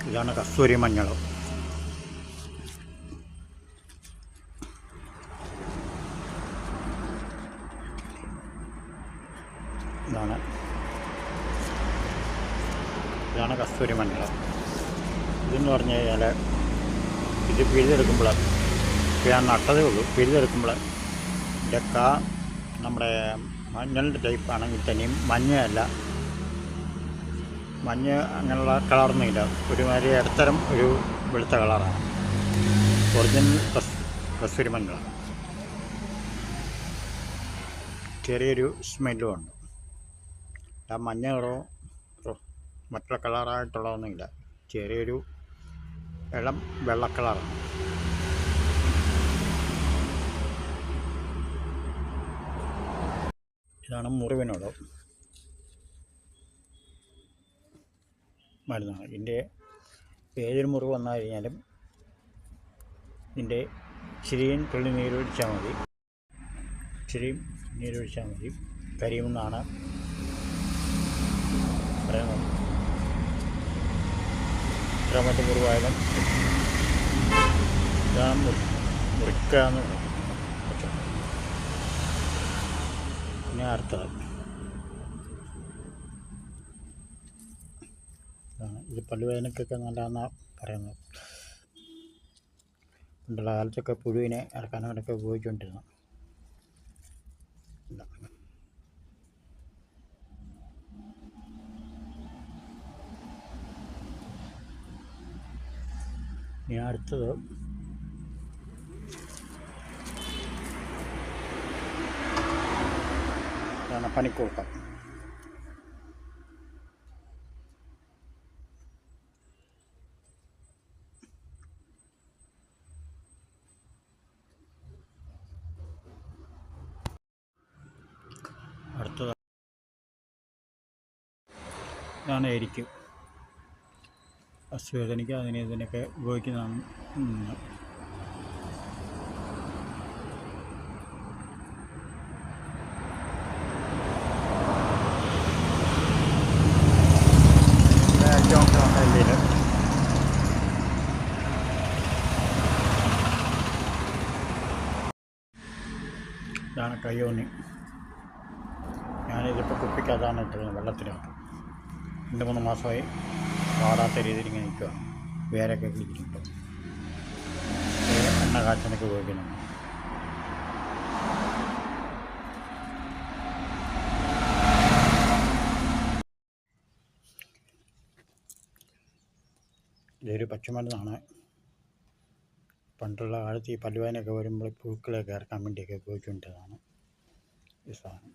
ഇതാണ് കസ്തൂരി മഞ്ഞൾ. ഇതാണ് കസ്തൂരി മഞ്ഞൾ. ഇതെന്ന് പറഞ്ഞു കഴിഞ്ഞാൽ ഇത് പിഴുതെടുക്കുമ്പോൾ ഞാൻ നട്ടതേ ഉള്ളൂ. പിഴുതെടുക്കുമ്പോൾ ഇതിൻ്റെ നമ്മുടെ മഞ്ഞളിൻ്റെ ടൈപ്പ് ആണെങ്കിൽ തന്നെയും മഞ്ഞയല്ല, മഞ്ഞ അങ്ങനെയുള്ള കളറൊന്നുമില്ല. ഒരുമാതിരി ഇടത്തരം ഒരു വെളുത്ത കളറാണ്. ഒറിജിനൽ കസ്തൂരി മഞ്ഞളാണ്. ചെറിയൊരു സ്മെല്ലും ഉണ്ട്. ആ മഞ്ഞ കളറോ മറ്റുള്ള കളറായിട്ടുള്ളതൊന്നുമില്ല. ചെറിയൊരു ഇളം വെള്ള കളറാണ്. ഇതാണ് മുറിവിനോട് മരുന്നാണ്. ഇതിൻ്റെ ഏതൊരു മുറിവ് വന്നു കഴിഞ്ഞാലും ഇതിൻ്റെ ഇച്ചിരിയും തുള്ളി നീരൊഴിച്ചാൽ മതി. ഇച്ചിരിയും നീരൊഴിച്ചാൽ മതി. കരിയുമെന്നാണ് പറയുന്നത്. എത്രാമത്തെ മുറിവായാലും ഇതാണ് മുറിക്കാന്ന്. പിന്നെ അടുത്തത് ഇത് പല്ലുവേദനക്കൊക്കെ നല്ലതെന്നാണ് പറയുന്നത്. പണ്ടുള്ള കാലത്തൊക്കെ പുഴുവിനെ ഇറക്കാനൊക്കെ ഉപയോഗിച്ചുകൊണ്ടിരുന്നു. ഇനി അടുത്തത് പനിക്കൂർക്ക. അടുത്തത് ഇതാണ് എരിക്കും. അസുവേദനയ്ക്ക് ഇതിനൊക്കെ ഉപയോഗിക്കുന്നതാണ്. ഇതാണ് കയ്യോന്നി. ഞാനിതിപ്പോൾ കുപ്പിക്കകത്താണ് ഇട്ടിരുന്നത്, വെള്ളത്തിനകത്ത്. 2-3 മാസമായി പാടാത്ത രീതിയിൽ ഇങ്ങനെ നിൽക്കുക. വേരൊക്കെ കിളിക്കുന്നുണ്ട്. എണ്ണ കാച്ചനൊക്കെ ഉപയോഗിക്കുന്നു. ഇതൊരു പച്ചമരുന്നാണ്. പണ്ടുള്ള കാലത്ത് ഈ പല്ലുവേദനയൊക്കെ വരുമ്പോൾ പൂക്കളൊക്കെ ഇറക്കാൻ വേണ്ടിയൊക്കെ ഉപയോഗിച്ചുകൊണ്ടിരുന്നതാണ് ഈ സാധനം.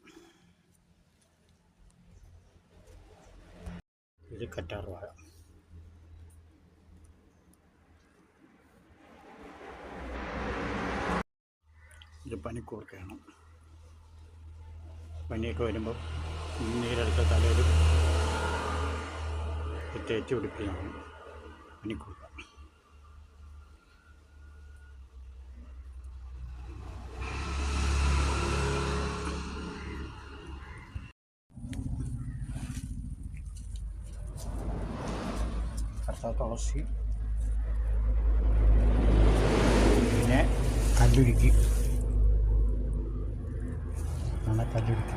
ഇത് കറ്റാർവാഴ. ഇത് പനിക്കൂർക്കയാണ്. പനിയൊക്കെ വരുമ്പോൾ നീരെടുത്ത തലയിൽ തേച്ച് പിടിപ്പിക്കുന്നതാണ് പനിക്കൂർക്ക. തുളസി, പിന്നെ കല്ലുരുക്കി ആണ്. കല്ലുരുക്കി